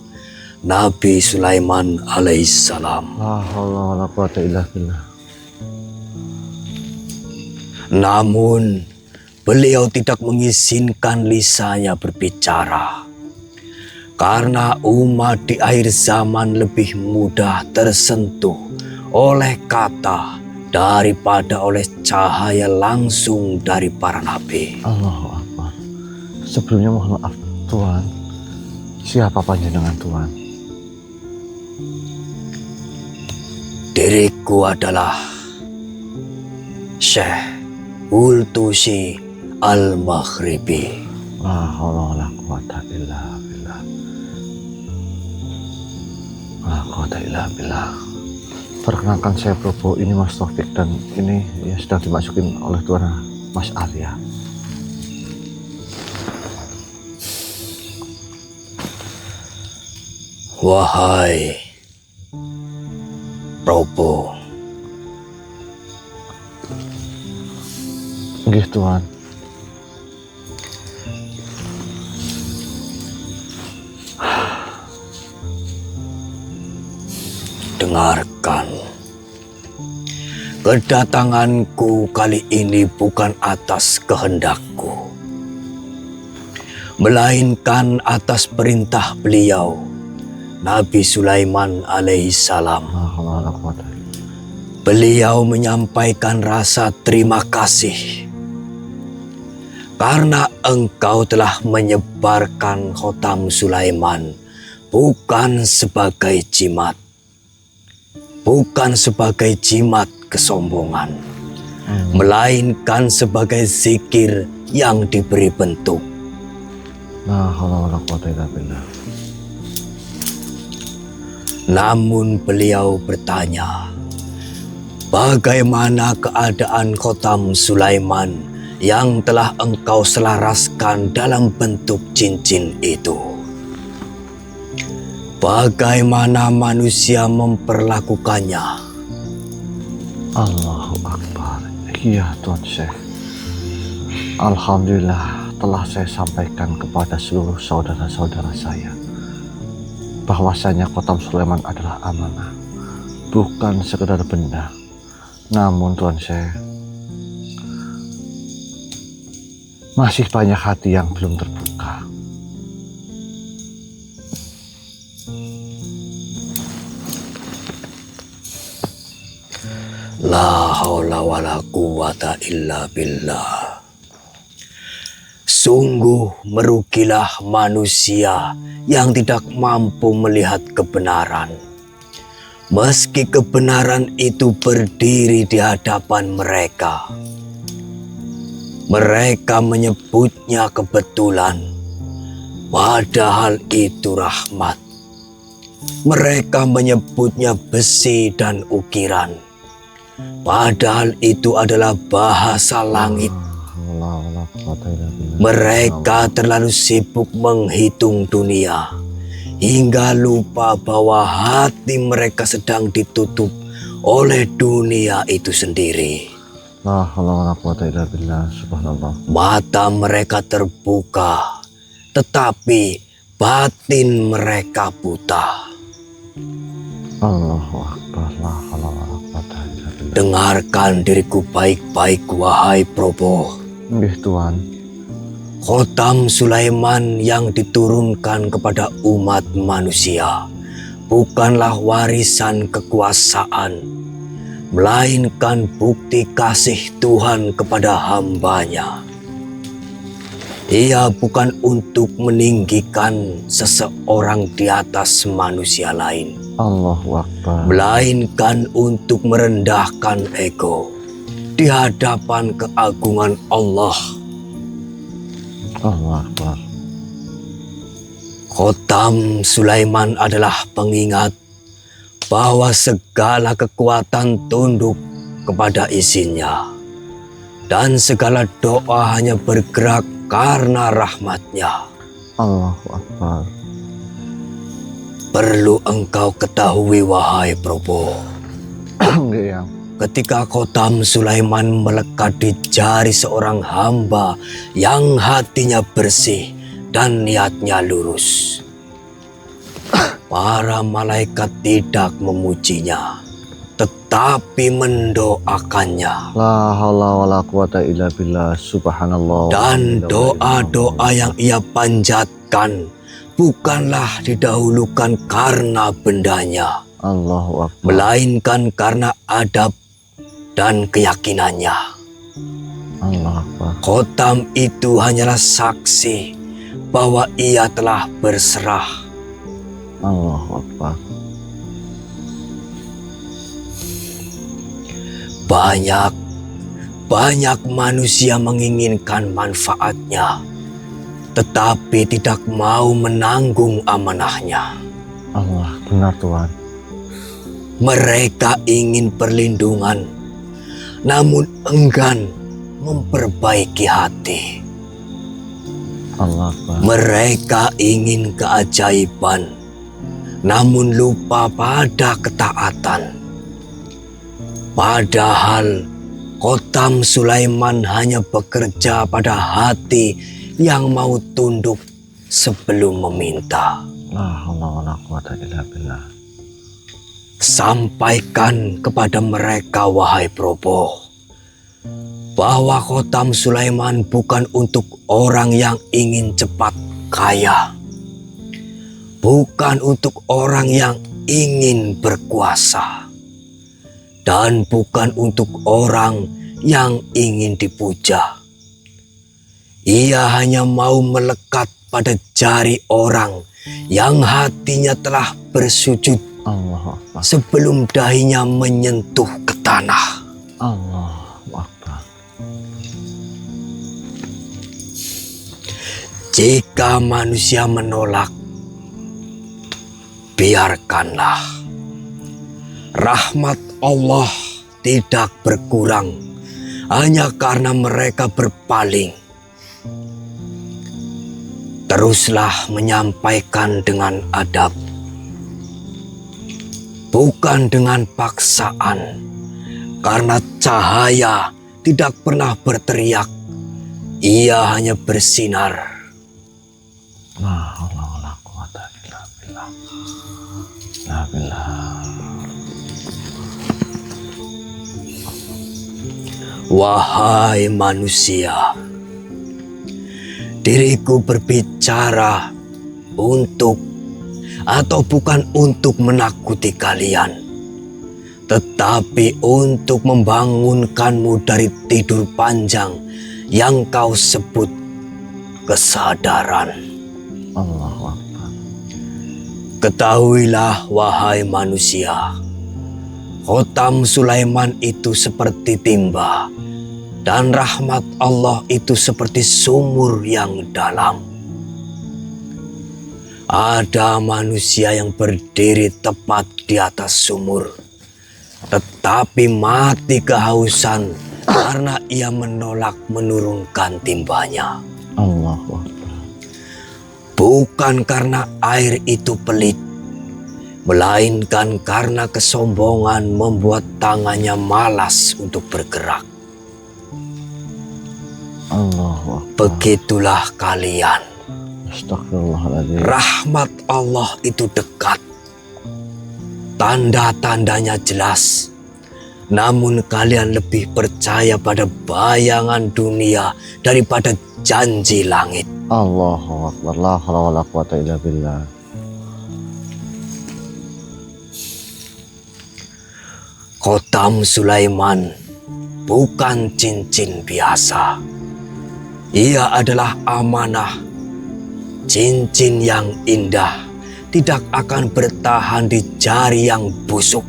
Nabi Sulaiman alaihissalam. La haula wala quwata illa billah. Namun, beliau tidak mengizinkan lisannya berbicara. Karena umat di akhir zaman lebih mudah tersentuh oleh kata daripada oleh cahaya langsung dari para nabi. Allahu Akbar. Sebelumnya mohon maaf Tuhan. Siapa panjenengan Tuhan? Diriku adalah Syekh Ultusi Al-Maghribi. La haula wala quwata illa billah. La quwata illa billah. Perkenalkan saya Probo, ini Mas Taufik dan ini ya sedang dimasukin oleh Tuan Mas Arya. Wahai Probo, Nggih Tuan. dengarkan. Kedatanganku kali ini bukan atas kehendakku, melainkan atas perintah beliau, Nabi Sulaiman alaihissalam. La haula wala quwata. Beliau menyampaikan rasa terima kasih karena engkau telah menyebarkan khotam Sulaiman bukan sebagai jimat, bukan sebagai jimat kesombongan, melainkan sebagai zikir yang diberi bentuk. La haula wala quwata illa billah. Namun beliau bertanya, bagaimana keadaan khotam Sulaiman yang telah engkau selaraskan dalam bentuk cincin itu? Bagaimana manusia memperlakukannya? Allahu Akbar. Iya Tuan Syekh. Alhamdulillah telah saya sampaikan kepada seluruh saudara-saudara saya bahwasanya khotam Sulaiman adalah amanah, bukan sekedar benda. Namun Tuan Syekh, masih banyak hati yang belum terbuka. La haula wala quwata illa billah. Sungguh merugilah manusia yang tidak mampu melihat kebenaran, meski kebenaran itu berdiri di hadapan mereka. Mereka menyebutnya kebetulan, padahal itu rahmat. Mereka menyebutnya besi dan ukiran, padahal itu adalah bahasa langit. Mereka terlalu sibuk menghitung dunia hingga lupa bahwa hati mereka sedang ditutup oleh dunia itu sendiri. La haula wala quwata illa billah. Subhanallah. Mata mereka terbuka, tetapi batin mereka buta. Allahu Akbar. La haula wala quwata illa billah. Dengarkan diriku baik-baik, wahai Probo. Nggih Tuan. Khotam Sulaiman yang diturunkan kepada umat manusia bukanlah warisan kekuasaan, melainkan bukti kasih Tuhan kepada hambanya. Ia bukan untuk meninggikan seseorang di atas manusia lain, Allahu Akbar. melainkan untuk merendahkan ego di hadapan keagungan Allah. Allahu Akbar. Khotam Sulaiman adalah pengingat bahwa segala kekuatan tunduk kepada izinnya, dan segala doa hanya bergerak karena rahmatnya. Allahu Akbar. Perlu engkau ketahui, wahai Probo, Nggih yang. ketika Khotam Sulaiman melekat di jari seorang hamba yang hatinya bersih dan niatnya lurus. Para malaikat tidak memujinya, tetapi mendoakannya. La haula wala quwata illa billah. Subhanallah. Dan doa-doa yang ia panjatkan bukanlah didahulukan karena bendanya, Allahu Akbar. melainkan karena adab dan keyakinannya. Allahu Akbar. Khotam itu hanyalah saksi bahwa ia telah berserah. Allahu Akbar. Banyak manusia menginginkan manfaatnya, tetapi tidak mau menanggung amanahnya. Allah, benar Tuhan. Mereka ingin perlindungan, namun enggan memperbaiki hati. Allah Akbar. Mereka ingin keajaiban, namun lupa pada ketaatan. Padahal Khotam Sulaiman hanya bekerja pada hati yang mau tunduk sebelum meminta. La haula wala quwata illa billah. Sampaikan kepada mereka, wahai Probo, bahwa Khotam Sulaiman bukan untuk orang yang ingin cepat kaya, bukan untuk orang yang ingin berkuasa, dan bukan untuk orang yang ingin dipuja. Ia hanya mau melekat pada jari orang yang hatinya telah bersujud Allahu Akbar. sebelum dahinya menyentuh ke tanah. Allahu Akbar. Jika manusia menolak, biarkanlah. Rahmat Allah tidak berkurang hanya karena mereka berpaling. Teruslah menyampaikan dengan adab, bukan dengan paksaan, karena cahaya tidak pernah berteriak, ia hanya bersinar. La haula wala quwata illa billah. La billah. Wahai manusia, diriku berbicara untuk atau bukan untuk menakuti kalian, tetapi untuk membangunkanmu dari tidur panjang yang kau sebut kesadaran. Allahu Akbar. Ketahuilah, wahai manusia, Khotam Sulaiman itu seperti timba, dan rahmat Allah itu seperti sumur yang dalam. Ada manusia yang berdiri tepat di atas sumur, tetapi mati kehausan karena ia menolak menurunkan timbanya. Allahu Akbar. Bukan karena air itu pelit, melainkan karena kesombongan membuat tangannya malas untuk bergerak. Allahu Akbar. Begitulah kalian. Astagfirullahaladzim. Rahmat Allah itu dekat. Tanda-tandanya jelas. Namun kalian lebih percaya pada bayangan dunia daripada janji langit. Allahu Akbar. La haula wala quwata illa billah. Khotam Sulaiman bukan cincin biasa. Ia adalah amanah. Cincin yang indah tidak akan bertahan di jari yang busuk.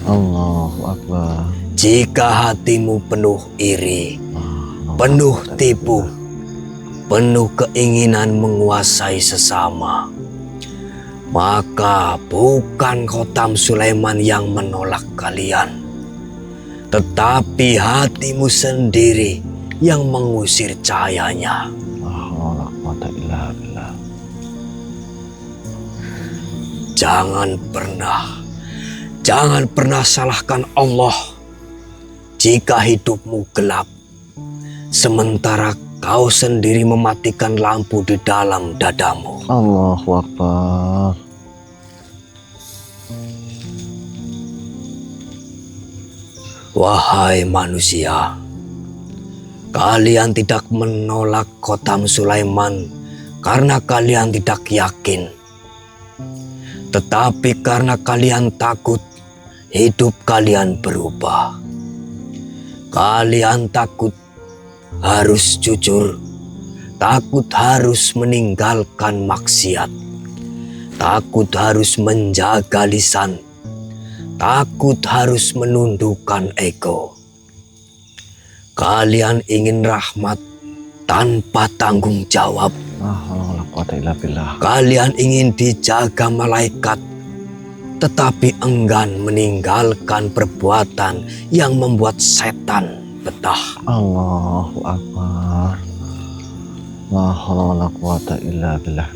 Allahu Akbar. Jika hatimu penuh iri, penuh tipu, penuh keinginan menguasai sesama, maka bukan Khotam Sulaiman yang menolak kalian, tetapi hatimu sendiri yang mengusir cahayanya. Jangan pernah salahkan Allah jika hidupmu gelap, sementara kau sendiri mematikan lampu di dalam dadamu. Allahu Akbar. Wahai manusia, kalian tidak menolak Khotam Sulaiman karena kalian tidak yakin, tetapi karena kalian takut hidup kalian berubah. Kalian takut harus jujur, takut harus meninggalkan maksiat, takut harus menjaga lisan, takut harus menundukkan ego. Kalian ingin rahmat tanpa tanggung jawab. Kalian ingin dijaga malaikat, tetapi enggan meninggalkan perbuatan yang membuat setan betah. Allahu Akbar. La haula wala quwata illa billah.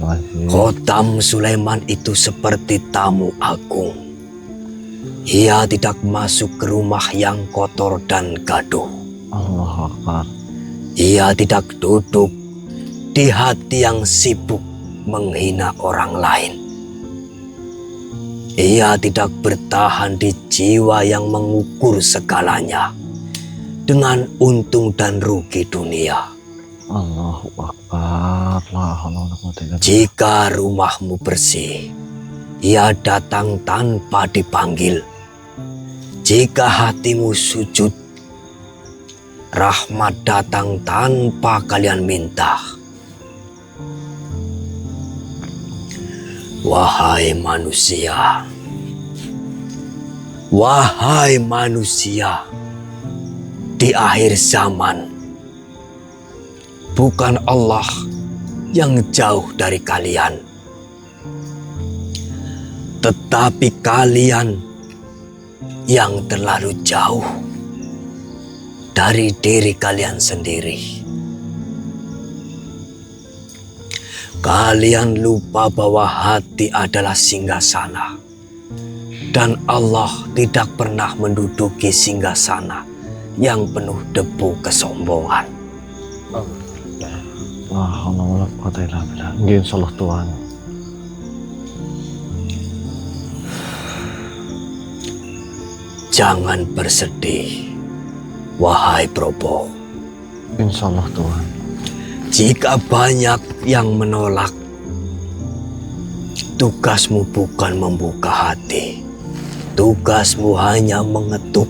Khotam Sulaiman itu seperti tamu agung. Ia tidak masuk ke rumah yang kotor dan gaduh. Allahu Akbar. Ia tidak duduk di hati yang sibuk menghina orang lain. Ia tidak bertahan di jiwa yang mengukur segalanya dengan untung dan rugi dunia. Allahu Akbar. La haula wala quwata illa billah. Jika rumahmu bersih, ia datang tanpa dipanggil. Jika hatimu sujud, rahmat datang tanpa kalian minta. Wahai manusia, wahai manusia, di akhir zaman bukan Allah yang jauh dari kalian, tetapi kalian yang terlalu jauh dari diri kalian sendiri. Kalian lupa bahwa hati adalah singgasana, dan Allah tidak pernah menduduki singgasana yang penuh debu kesombongan. La haula wala quwata illa billah. Nggih insyaallah Tuhan. Jangan bersedih, wahai Probo. Insyaallah Tuhan. Jika banyak yang menolak, tugasmu bukan membuka hati. Tugasmu hanya mengetuk.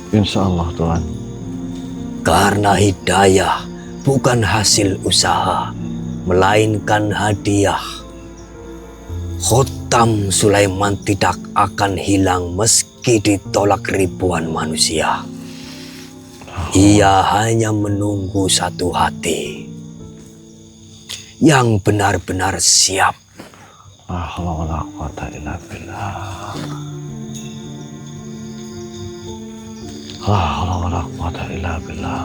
Insyaallah Tuhan. Karena hidayah bukan hasil usaha, melainkan hadiah. Khotam Sulaiman tidak akan hilang meski ditolak ribuan manusia. Ia hanya menunggu satu hati yang benar-benar siap. La haula wala quwata illa billah. La haula wala quwata illa billah.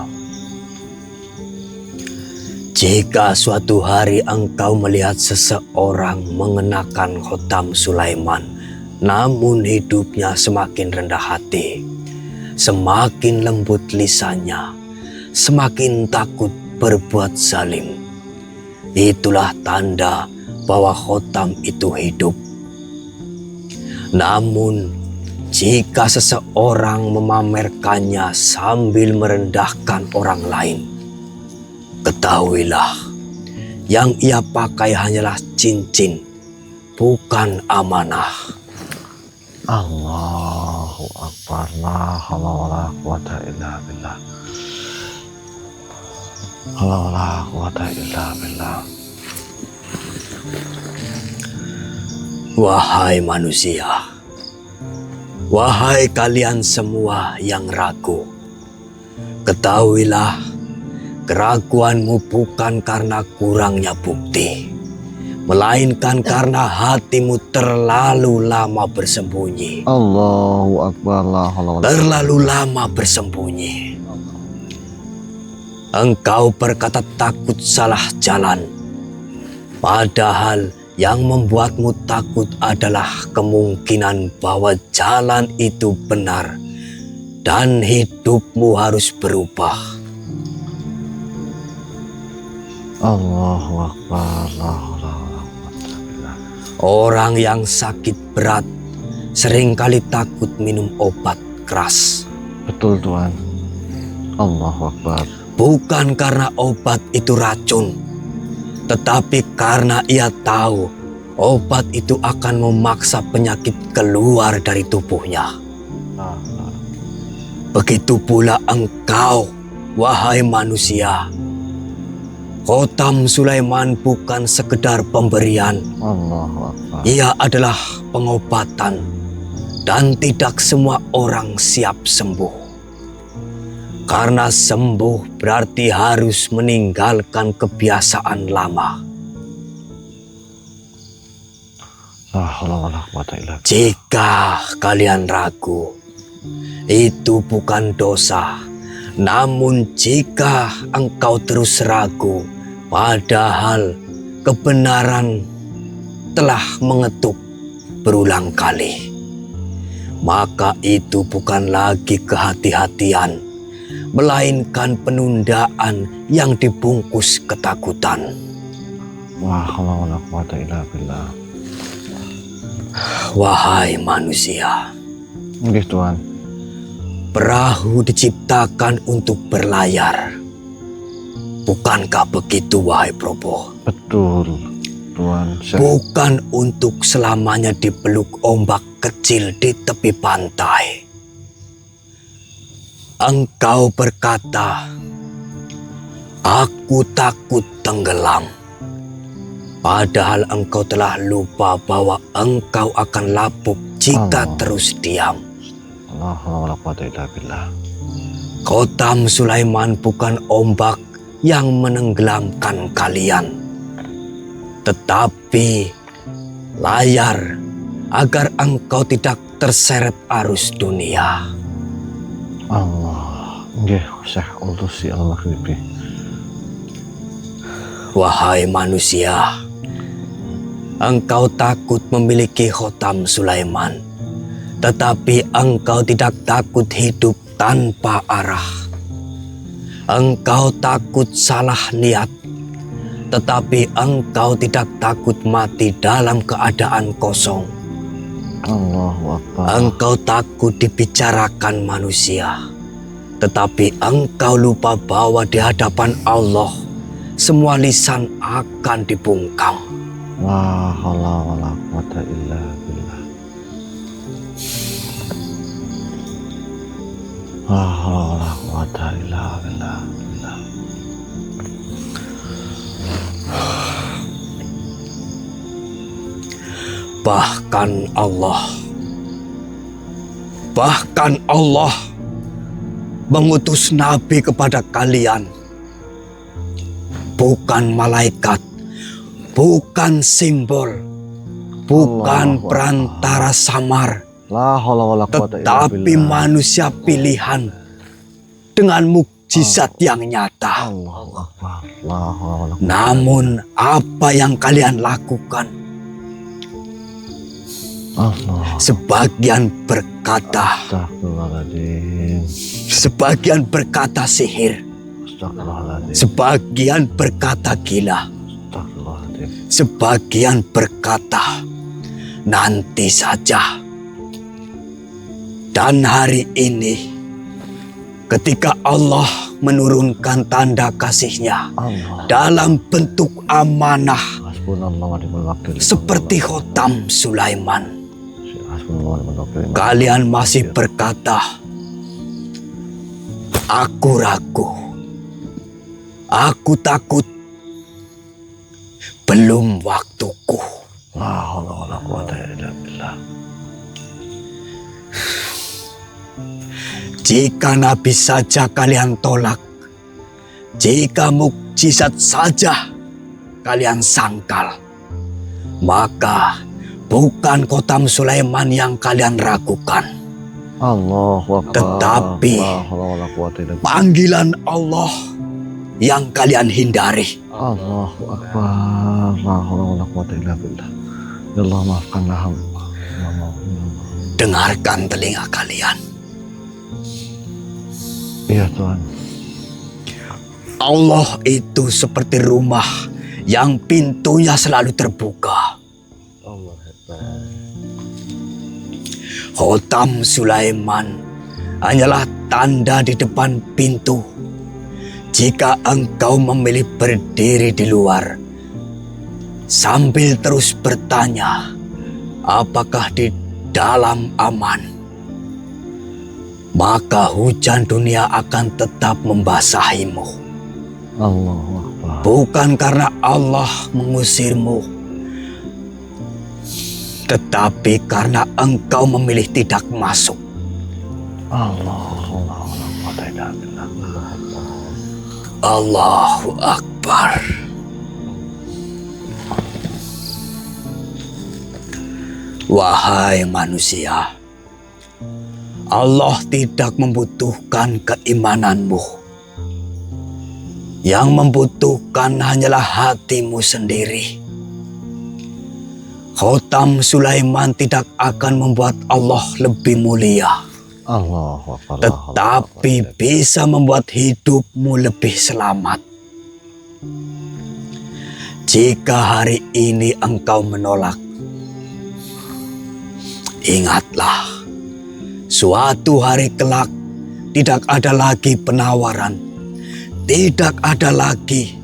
Jika suatu hari engkau melihat seseorang mengenakan khotam Sulaiman, namun hidupnya semakin rendah hati, semakin lembut lisannya, semakin takut berbuat zalim, itulah tanda bahwa khotam itu hidup. Namun, jika seseorang memamerkannya sambil merendahkan orang lain, ketahuilah, yang ia pakai hanyalah cincin, bukan amanah. Allahu Akbar. La haula wala quwata illa billah. La haula wala quwata illa billah. Wahai manusia, wahai kalian semua yang ragu, ketahuilah, keraguanmu bukan karena kurangnya bukti, melainkan karena hatimu terlalu lama bersembunyi. Allahu Akbar. La haula wala Terlalu lama bersembunyi. Engkau berkata takut salah jalan, padahal Yang membuatmu takut adalah kemungkinan bahwa jalan itu benar dan hidupmu harus berubah. Allahu Akbar. La haula wala quwwata illa billah. Orang yang sakit berat seringkali takut minum obat keras. Betul Tuhan. Allahu Akbar. Bukan karena obat itu racun, tetapi karena ia tahu obat itu akan memaksa penyakit keluar dari tubuhnya. Begitu pula engkau, wahai manusia. Khotam Sulaiman bukan sekedar pemberian. Allahu Akbar. Ia adalah pengobatan dan tidak semua orang siap sembuh. Karena sembuh berarti harus meninggalkan kebiasaan lama. La haula wala quwwata illa billah. Jika kalian ragu, itu bukan dosa. Namun jika engkau terus ragu, padahal kebenaran telah mengetuk berulang kali, maka itu bukan lagi kehati-hatian, melainkan penundaan yang dibungkus ketakutan. La haula wala quwwata illa billah. Wahai manusia, Nggih Tuhan. perahu diciptakan untuk berlayar. Bukankah begitu, wahai Probo? Betul Tuhan. Bukan untuk selamanya dipeluk ombak kecil di tepi pantai. Engkau berkata, aku takut tenggelam. Padahal engkau telah lupa bahwa engkau akan lapuk jika Allah. terus diam. La haula wala quwwata illa billah. Khotam Sulaiman bukan ombak yang menenggelamkan kalian, tetapi layar agar engkau tidak terseret arus dunia. Allah. Nggih Syekh Ulusi Al-Maghribi. Wahai manusia, engkau takut memiliki khotam Sulaiman, tetapi engkau tidak takut hidup tanpa arah. Engkau takut salah niat, tetapi engkau tidak takut mati dalam keadaan kosong. Allahu Akbar. Engkau takut dibicarakan manusia, tetapi engkau lupa bahwa di hadapan Allah semua lisan akan dibungkam. La haula wala quwwata illa billah. La haula wala quwwata illa billah. Bahkan Allah mengutus nabi kepada kalian. Bukan malaikat, bukan simbol, bukan Allahu perantara samar, La haula wala quwwata illa tetapi billah. manusia pilihan dengan mukjizat yang nyata. Allahu Akbar. La haula wala quwwata. Namun apa yang kalian lakukan? Allah. Sebagian berkata, Astagfirullahaladzim. sebagian berkata sihir, Astagfirullahaladzim. sebagian berkata gila, Astagfirullahaladzim. sebagian berkata nanti saja. Dan hari ini ketika Allah menurunkan tanda kasih-Nya Allah. dalam bentuk amanah Hasbunallah wa ni'mal wakil. seperti khotam Sulaiman, Hasbunallah wa ni'mal wakil. kalian masih berkata, aku ragu, aku takut, belum waktuku. La haula wala quwwata illa billah. Jika nabi saja kalian tolak, jika mukjizat saja kalian sangkal, maka bukan khotam Sulaiman yang kalian ragukan, Allahu Akbar. Tetapi La haula wala quwwata illa billah. panggilan Allah yang kalian hindari. Allahu Akbar. La haula wala quwwata illa billah. Ya Allah, maafkanlah hamba. Ya Allah. Dengarkan telinga kalian. Iya Tuhan. Allah itu seperti rumah yang pintunya selalu terbuka. Allah Akbar. Khotam Sulaiman hanyalah tanda di depan pintu. Jika engkau memilih berdiri di luar sambil terus bertanya, apakah di dalam aman, maka hujan dunia akan tetap membasahimu. Allahu Akbar. Bukan karena Allah mengusirmu, tetapi karena engkau memilih tidak masuk. Allahu Akbar. Wahai manusia, Allah tidak membutuhkan keimananmu. Yang membutuhkan hanyalah hatimu sendiri. Khotam Sulaiman tidak akan membuat Allah lebih mulia, Allahu Akbar. tetapi bisa membuat hidupmu lebih selamat. Jika hari ini engkau menolak, ingatlah, suatu hari kelak tidak ada lagi penawaran, tidak ada lagi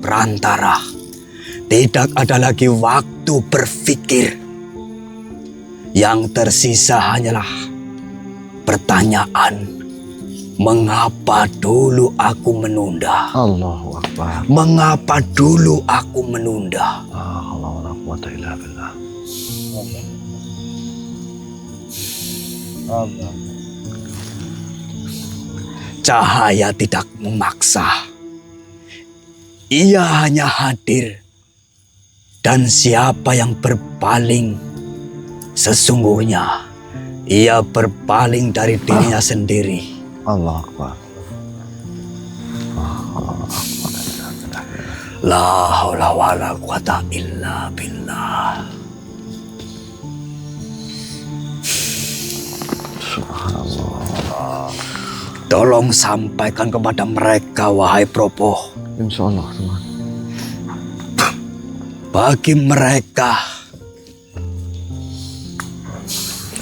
perantara, tidak ada lagi waktu berpikir. Yang tersisa hanyalah pertanyaan, mengapa dulu aku menunda? Allahu Akbar. Mengapa dulu aku menunda? La haula wala quwwata illa billah. Allah. Cahaya tidak memaksa. Ia hanya hadir. Dan siapa yang berpaling, sesungguhnya ia berpaling dari dirinya sendiri. Allah Akbar. La haula wala quwata illa billah. Subhanallah. Tolong sampaikan kepada mereka, wahai Propo. Insya Allah Tuhan. Bagi mereka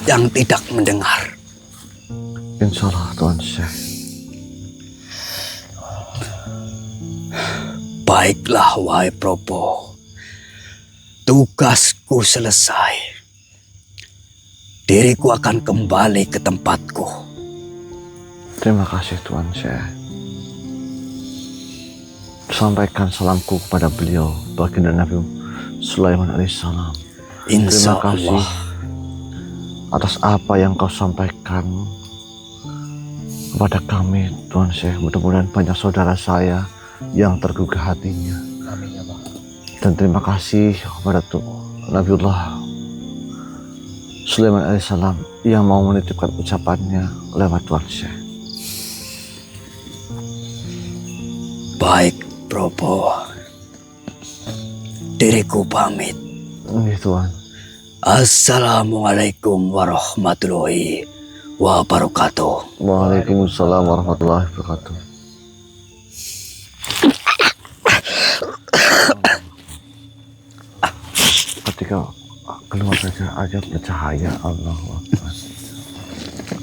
yang tidak mendengar, Insya Allah Tuhan Syekh. baiklah wahai Propo. Tugasku selesai. Diriku akan kembali ke tempatku. Terima kasih Tuhan Syekh. Sampaikan salamku kepada beliau, baginda Nabi Sulaiman alaihissalam. Insya Terima kasih Allah. atas apa yang kau sampaikan kepada kami Tuhan Syekh. Mudah-mudahan banyak saudara saya yang tergugah hatinya. Amin ya Allah. Dan terima kasih kepada Nabiullah Sulaiman alaihissalam yang mau menitipkan ucapannya lewat Tuhan Syekh. Baik Propo. Diriku pamit. Ini Tuhan. Assalamualaikum warahmatullahi wabarakatuh. Waalaikumsalam warahmatullahi wabarakatuh. Ketika keluar saja aja bercahaya. Allahu Akbar.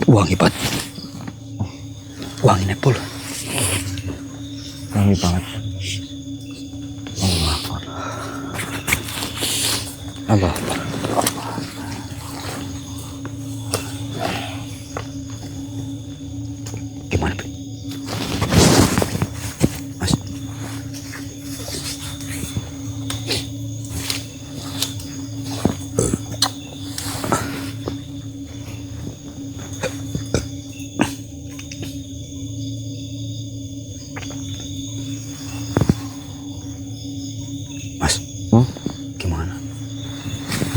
Wangi banget. Wangi nepul. Wangi banget. Allahu Akbar. Allah. Gimana, Bi? Mas. Mas. Gimana?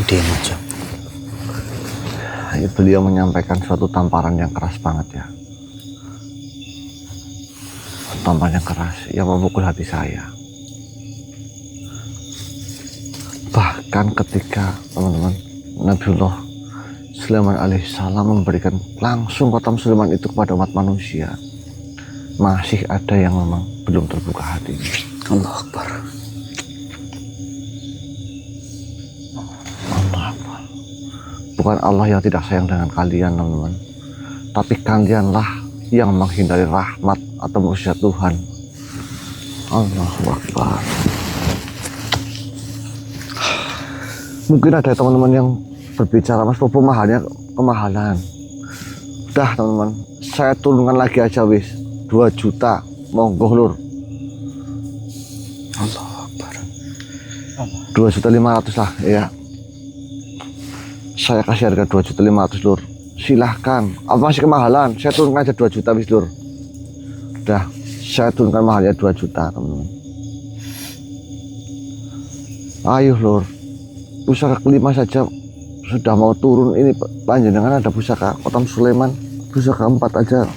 Diam aja. Beliau menyampaikan suatu tamparan yang keras banget ya. tamparan yang keras yang memukul hati saya. Bahkan ketika teman-teman Nabiullah Sulaiman alaihissalam memberikan langsung kotam Sulaiman itu kepada umat manusia, masih ada yang memang belum terbuka hatinya. Allah Akbar. Allah Akbar. Bukan Allah yang tidak sayang dengan kalian teman-teman, tapi kalianlah yang menghindari rahmat atau mukjizat Tuhan. Allahu Akbar. Mungkin ada teman-teman yang berbicara, Mas Popo kemahalan. Udah teman-teman, saya turunkan lagi aja wis 2 juta, monggo lur. Allah Akbar. 2.500.000 lah ya. Saya kasih harga 2.500.000 lur. Silahkan. Apa masih kemahalan? Saya turunkan aja 2 juta wis lur. Udah, saya turunkan mahalnya 2 juta teman-teman. Ayo lur. Pusaka kelima saja sudah mau turun, ini panjenengan ada pusaka kotam Sulaiman, pusaka 4 aja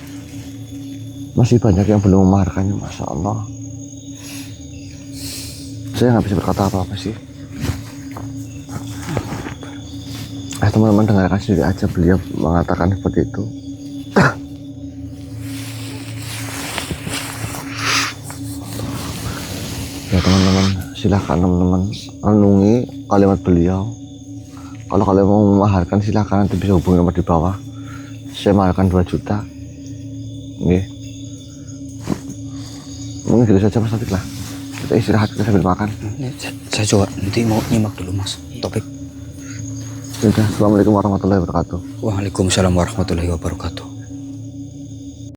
masih banyak yang belum memaharkannya. Masya Allah, saya nggak bisa berkata apa-apa sih. Teman-teman dengarkan sendiri aja, beliau mengatakan seperti itu. Ya teman-teman, silahkan teman-teman renungi kalimat beliau. Kalau kalian mau memaharkan silahkan, nanti bisa hubungi nomor di bawah. Saya maharkan 2 juta. Oke. Mungkin gitu saja Mas Taufik lah. Kita istirahat, kita sambil makan. Saya coba nanti mau nyimak dulu Mas Taufik. Sudah. Assalamualaikum warahmatullahi wabarakatuh. Waalaikumsalam warahmatullahi wabarakatuh.